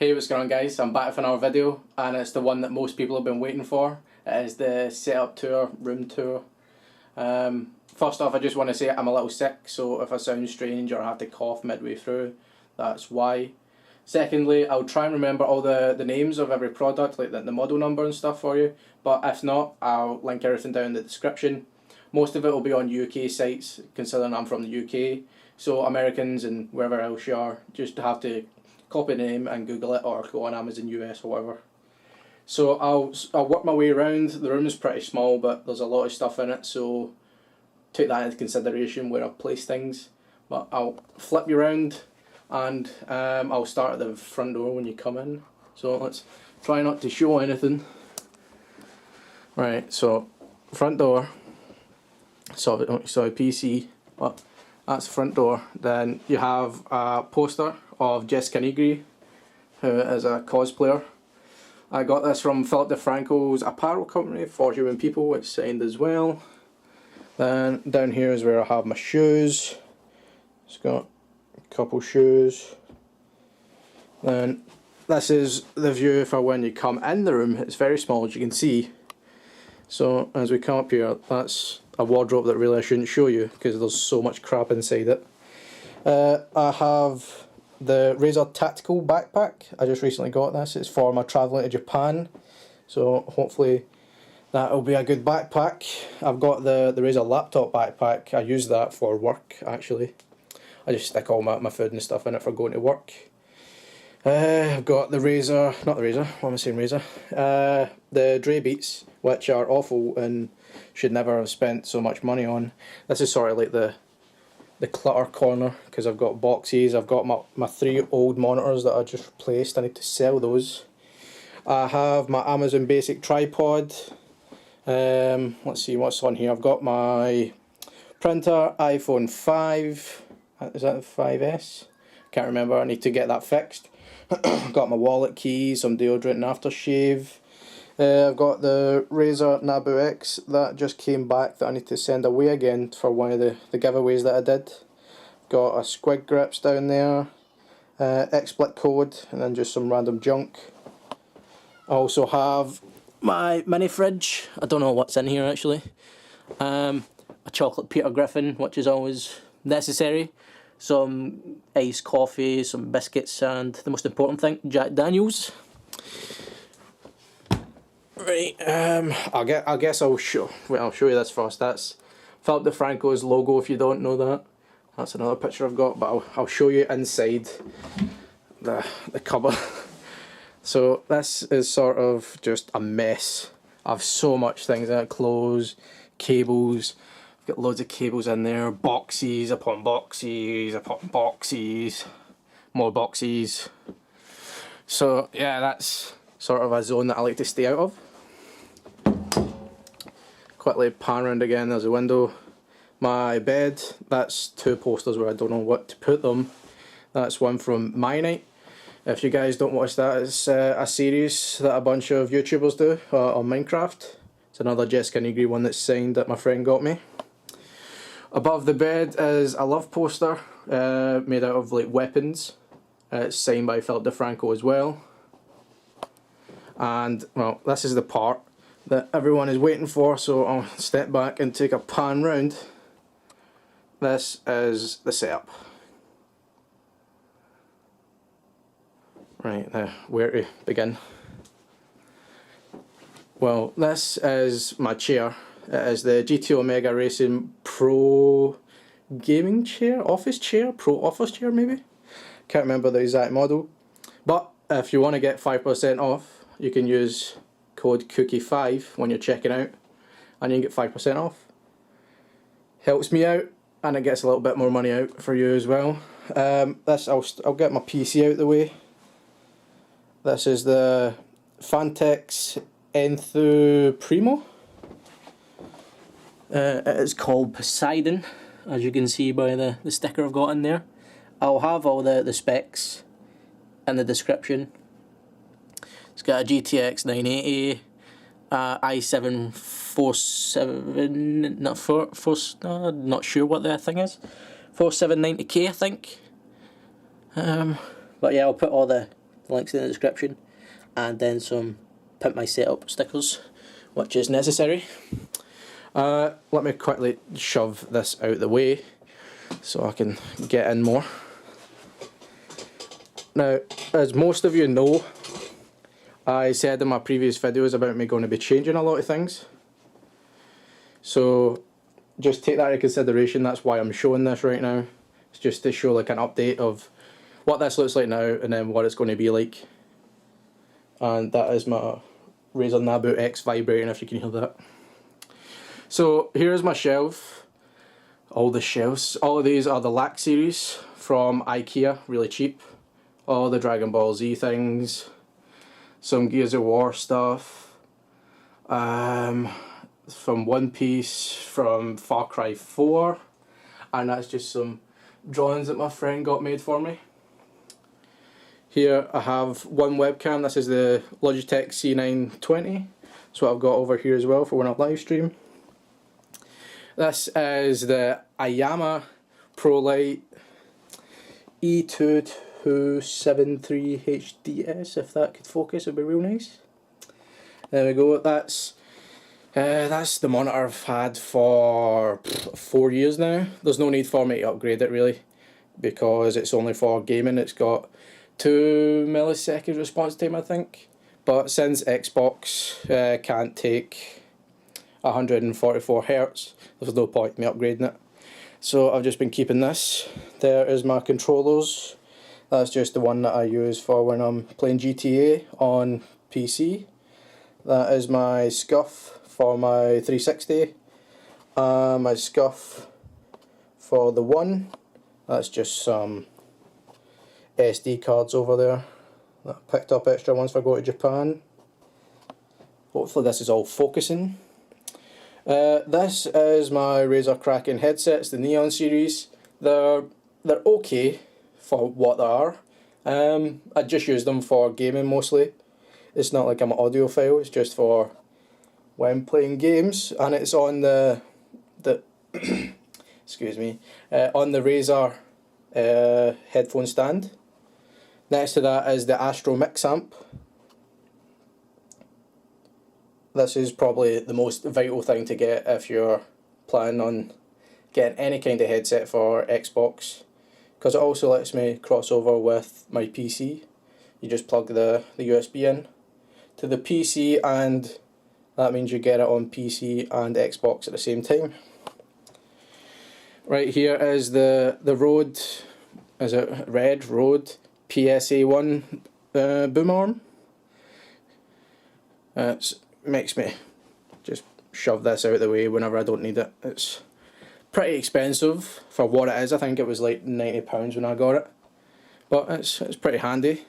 Hey, what's going on guys? I'm back with another video and it's the one that most people have been waiting for. It is the setup tour, room tour. First off, I just want to say I'm a little sick, so if I sound strange or I have to cough midway through, that's why. Secondly, I'll try and remember all the names of every product, like the model number and stuff for you, but if not, I'll link everything down in the description. Most of it will be on UK sites, considering I'm from the UK, so Americans and wherever else you are, just have to copy the name and Google it or go on Amazon US or whatever. So I'll work my way around. The room is pretty small, but there's a lot of stuff in it, so take that into consideration where I place things. But I'll flip you around and I'll start at the front door when you come in. So let's try not to show anything. Right, so front door. So PC, but that's the front door. Then you have a poster of Jessica Negri, who is a cosplayer. I got this from Philip DeFranco's apparel company, For Human People. It's signed as well. Then down here is where I have my shoes. It's got a couple shoes. Then this is the view for when you come in the room. It's very small, as you can see. So as we come up here, that's a wardrobe that really I shouldn't show you because there's so much crap inside it. I have the Razor Tactical backpack. I just recently got this. It's for my travelling to Japan, so hopefully that will be a good backpack. I've got the Razor laptop backpack. I use that for work actually. I just stick all my food and stuff in it for going to work. I've got the Razor, not the Razor, what am I saying, Razor? The Dre Beats, which are awful and should never have spent so much money on. This is sort of like the clutter corner, because I've got boxes. I've got my 3 old monitors that I just replaced. I need to sell those. I have my Amazon Basic tripod. Let's see what's on here. I've got my printer, iPhone 5. Is that the 5S? Can't remember. I need to get that fixed. Got my wallet keys, some deodorant and aftershave. I've got the Razer Nabu X that just came back that I need to send away again for one of the giveaways that I did. Got a squig grips down there, XSplit code, and then just some random junk. I also have my mini fridge. I don't know what's in here actually. A chocolate Peter Griffin, which is always necessary. Some iced coffee, some biscuits, and the most important thing, Jack Daniels. Right, I guess I'll show you this first. That's Philip DeFranco's logo if you don't know that. That's another picture I've got, but I'll show you inside the cupboard. So this is sort of just a mess. I have so much things in it, clothes, cables. I've got loads of cables in there, boxes upon boxes upon boxes, more boxes. So yeah, that's sort of a zone that I like to stay out of. Quickly pan around again, there's a window. My bed, that's 2 posters where I don't know what to put them. That's one from My Night. If you guys don't watch that, it's a series that a bunch of YouTubers do on Minecraft. It's another Jessica Negri one that's signed that my friend got me. Above the bed is a love poster made out of like weapons. It's signed by Philip DeFranco as well. And well, this is the part that everyone is waiting for, so I'll step back and take a pan round. This is the setup. Right, now where to begin? Well, this is my chair. It is the GT Omega Racing Pro gaming chair, office chair, Pro office chair maybe? Can't remember the exact model. But if you want to get 5% off, you can use code Cookie5 when you're checking out and you can get 5% off. Helps me out and it gets a little bit more money out for you as well. I'll get my PC out the way. This is the Fantex Enthoo Primo. It is called Poseidon, as you can see by the sticker I've got in there. I'll have all the specs in the description. It's got a GTX 980, i7 47, not sure what the thing is, 4790K I think. But yeah, I'll put all the the link's in the description, and then some Pimp My Setup stickers, which is necessary. Let me quickly shove this out the way so I can get in more. Now, as most of you know, I said in my previous videos about me going to be changing a lot of things. So just take that into consideration. That's why I'm showing this right now. It's just to show like an update of what this looks like now and then what it's going to be like. And that is my Razer Nabu X vibrating, if you can hear that. So here's my shelf. All the shelves. All of these are the LAC series from IKEA, really cheap. All the Dragon Ball Z things. Some Gears of War stuff. From One Piece, from Far Cry 4. And that's just some drawings that my friend got made for me. Here I have one webcam. This is the Logitech C920. That's what I've got over here as well for when I live stream. This is the Ayama ProLite E2273HDS. If that could focus, it'd be real nice. There we go. That's the monitor I've had for 4 years now. There's no need for me to upgrade it really, because it's only for gaming. It's got 2 millisecond response time, I think. But since Xbox can't take 144 Hz, there's no point in me upgrading it. So I've just been keeping this. There is my controllers. That's just the one that I use for when I'm playing GTA on PC. That is my SCUF for my 360. My SCUF for the One. That's just some SD cards over there that I picked up extra ones for going to Japan. Hopefully this is all focusing. This is my Razer Kraken headsets, the Neon series. They're okay for what they are. I just use them for gaming mostly. It's not like I'm an audiophile, it's just for when playing games, and it's on the excuse me, on the Razer headphone stand. Next to that is the Astro Mix amp. This is probably the most vital thing to get if you're planning on getting any kind of headset for Xbox, because it also lets me cross over with my PC. You just plug the USB in to the PC, and that means you get it on PC and Xbox at the same time. Right here is the Rode, is it Red Rode PSA1 boom arm. It makes me just shove this out of the way whenever I don't need it. It's pretty expensive for what it is. I think it was like £90 when I got it, but it's pretty handy.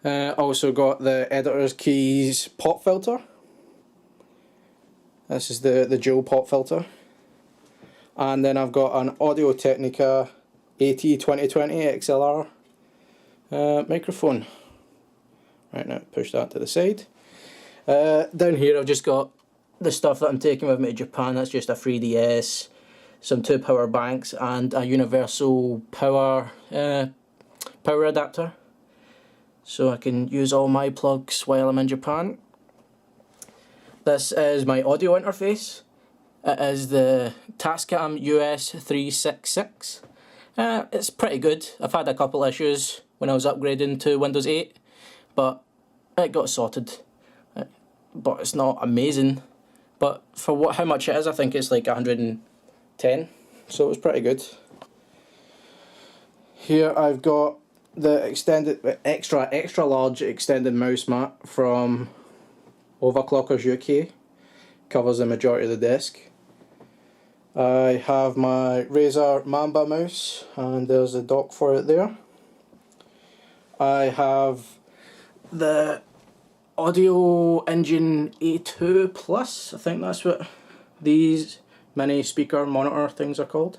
Also got the Editor's Keys pop filter. This is the dual pop filter. And then I've got an Audio-Technica AT2020 XLR microphone. Right, now push that to the side. Down here I've just got the stuff that I'm taking with me to Japan. That's just a 3DS, some 2 power banks, and a universal power adapter, so I can use all my plugs while I'm in Japan. This is my audio interface. It is the Tascam US366. It's pretty good. I've had a couple issues when I was upgrading to Windows 8, but it got sorted. But it's not amazing. But for how much it is, I think it's like 110. So it was pretty good. Here I've got the extra large extended mouse mat from Overclockers UK. Covers the majority of the desk. I have my Razer Mamba mouse, and there's a dock for it there. I have the Audio Engine A2 Plus, I think that's what these mini speaker monitor things are called.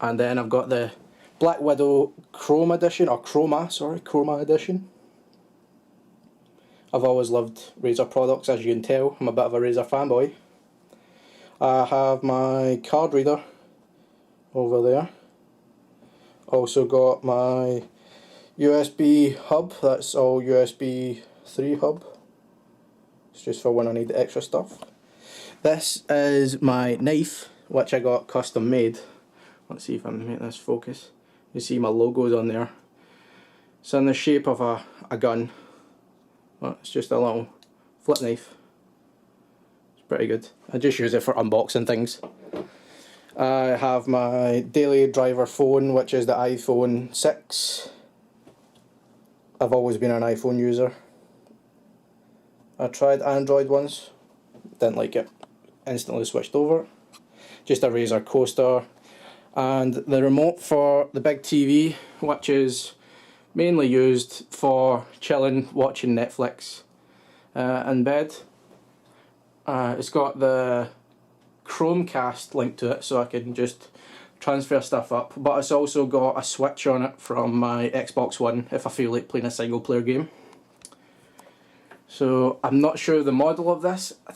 And then I've got the Black Widow Chroma edition, or Chroma edition. I've always loved Razer products, as you can tell. I'm a bit of a Razer fanboy. I have my card reader over there. Also got my USB hub, that's all USB 3 hub. It's just for when I need extra stuff. This is my knife, which I got custom made. Let's see if I can make this focus. You see my logos on there. It's in the shape of a gun. Well, it's just a little flip knife. It's pretty good. I just use it for unboxing things. I have my daily driver phone, which is the iPhone 6. I've always been an iPhone user. I tried Android once, didn't like it. Instantly switched over. Just a Razer coaster. And the remote for the big TV, which is mainly used for chilling, watching Netflix in bed. It's got the Chromecast linked to it, so I can just transfer stuff up, but it's also got a switch on it from my Xbox One if I feel like playing a single player game. So I'm not sure the model of this. I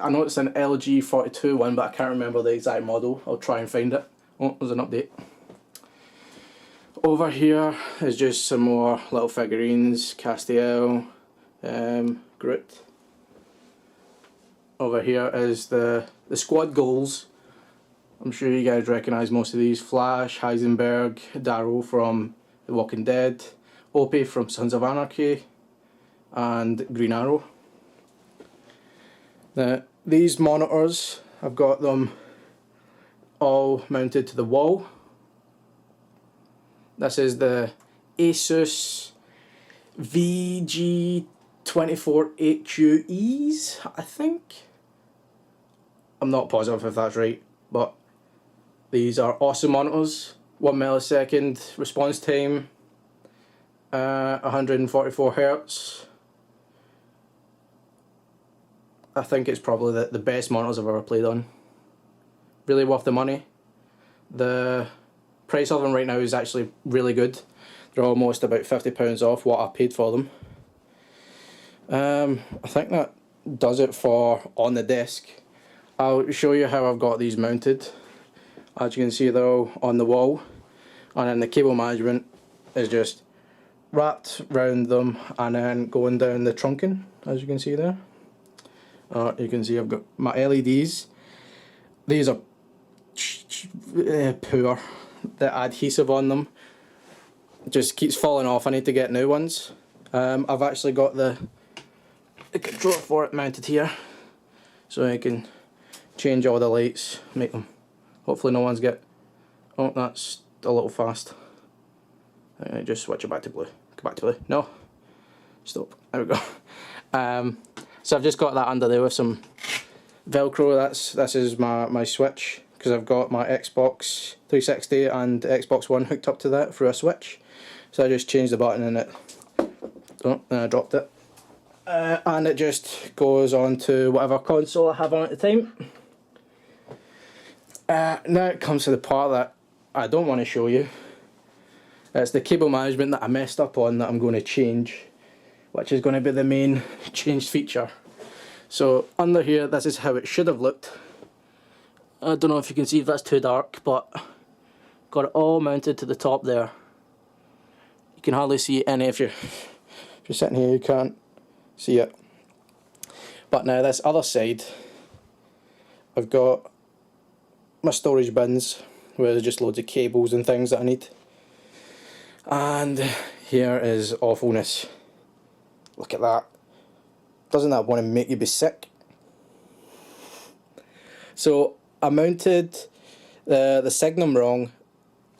know it's an LG 42 one, but I can't remember the exact model. I'll try and find it. Oh, there's an update. Over here is just some more little figurines, Castiel, Groot. Over here is the squad goals. I'm sure you guys recognise most of these. Flash, Heisenberg, Darrow from The Walking Dead, Opie from Sons of Anarchy, and Green Arrow. Now, these monitors, I've got them all mounted to the wall. This is the Asus VG24HUEs, I think. I'm not positive if that's right, but these are awesome monitors. 1 millisecond response time, 144 Hz. I think it's probably the best monitors I've ever played on. Really worth the money. The price of them right now is actually really good. They're almost about £50 off what I paid for them. I think that does it for on the desk. I'll show you how I've got these mounted. As you can see, they're all on the wall, and then the cable management is just wrapped round them and then going down the trunking, as you can see there. You can see I've got my LEDs. These are poor. The adhesive on them just keeps falling off. I need to get new ones. I've actually got the controller for it mounted here, so I can change all the lights, make them. Hopefully no one's get. Oh, that's a little fast. Just switch it back to blue. Go back to blue. No. Stop. There we go. So I've just got that under there with some Velcro. This is my switch, because I've got my Xbox 360 and Xbox One hooked up to that through a switch. So I just changed the button and it. Oh, and I dropped it. And it just goes on to whatever console I have on at the time. Now it comes to the part that I don't want to show you. It's the cable management that I messed up on that I'm going to change, which is going to be the main changed feature. So under here, this is how it should have looked. I don't know if you can see if that's too dark, but got it all mounted to the top there. You can hardly see any. If you're sitting here, you can't see it. But now this other side, I've got my storage bins where there's just loads of cables and things that I need. And here is awfulness. Look at that. Doesn't that want to make you be sick? So I mounted the signum wrong,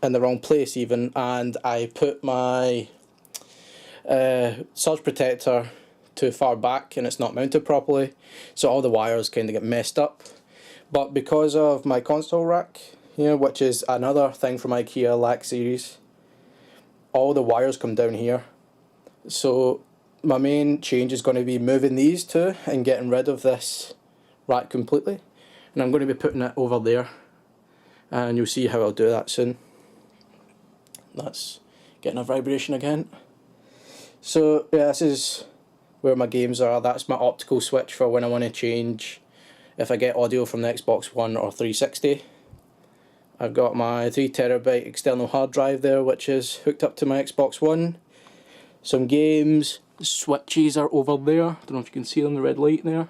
in the wrong place even, and I put my surge protector too far back and it's not mounted properly, so all the wires kind of get messed up. But because of my console rack, which is another thing from IKEA LAC series, all the wires come down here. So my main change is going to be moving these two and getting rid of this rack completely, and I'm going to be putting it over there, and you'll see how I'll do that soon. That's getting a vibration again. So yeah, this is where my games are. That's my optical switch for when I want to change if I get audio from the Xbox One or 360. I've got my 3TB external hard drive there, which is hooked up to my Xbox One. Some games, the switches are over there, I don't know if you can see them, the red light there.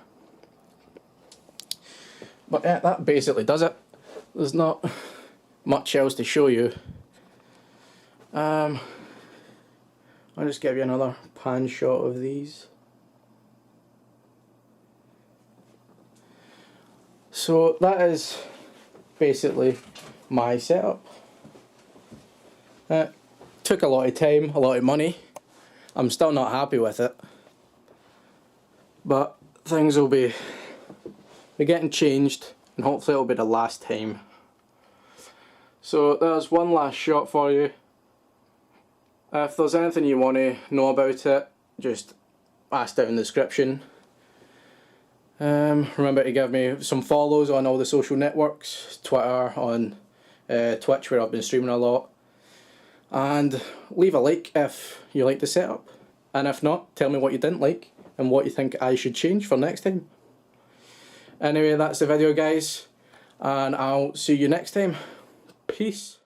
But yeah, that basically does it. There's not much else to show you. I'll just give you another pan shot of these. So that is basically my setup. It took a lot of time, a lot of money. I'm still not happy with it, but things will be getting changed, and hopefully it'll be the last time. So there's one last shot for you. If there's anything you want to know about it, just ask down in the description. Remember to give me some follows on all the social networks, Twitter, on Twitch where I've been streaming a lot, and leave a like if you like the setup, and if not, tell me what you didn't like and what you think I should change for next time. Anyway, that's the video guys, and I'll see you next time. Peace.